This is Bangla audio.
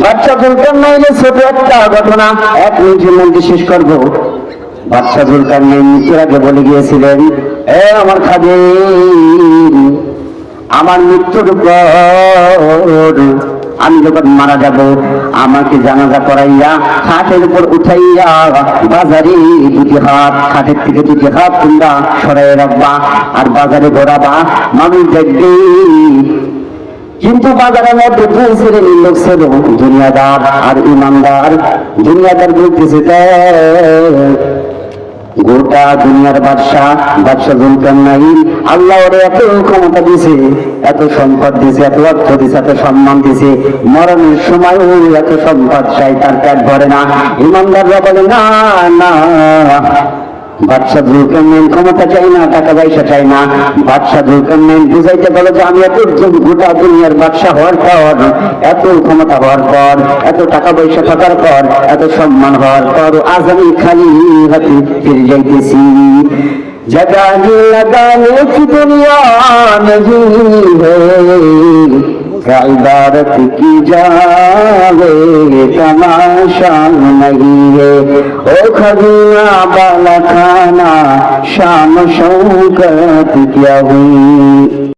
বাচ্চা জুলকারনাইনের ছোট একটা ঘটনা 1 মিনিটের মধ্যে শেষ করব। বাচ্চা জুলকারনাইন মৃত্যুর আগে বলে গিয়েছিলেন, এ আমার খাদিম, আমার মৃত্যুর পর আমি যখন মারা যাব, আমাকে জানাজা করাইয়া খাটের উপর উঠাইয়া বাজারে 2টি হাত, খাটের থেকে 2টি হাত তোমরা সরাই রাখবা আর বাজারে ঘোরাবা, মানুষ দেখবে। কিন্তু বাজারের মধ্যে 2 শ্রেণীর লোক ছিল, দুনিয়াদার আর ইমানদার। দুনিয়াদার বলতেছে, গোটা দুনিয়ার বাদশাহ জুলকারনাইন, আল্লাহ ওরে এত ক্ষমতা দিছে, এত সম্পদ দিছে, এত অর্থ দিছে, এত সম্মান দিছে, মরণের সময় এত সম্পদ চাই, তার পেট ভরে না। ইমানদাররা বলে, না না, বাদশাহ জুলকারনাইন ক্ষমতা চাই না, টাকা পয়সা চাই না। বাদশাহ জুলকারনাইন বুঝাইতে বলে যে আমি এত গোটা দুনিয়ার বাদশাহ হওয়ার পর, এত ক্ষমতা হওয়ার পর, এত টাকা পয়সা থাকার পর, এত সম্মান হওয়ার পর আজ আমি খালি হাতে ফিরে যাইতেছি। জগানে লাগানে কি দুনিয়া नहीं है, इबारत की जावे तमाशा नहीं है। ओ खजिया बाला खाना शाम शौकत क्या हुई।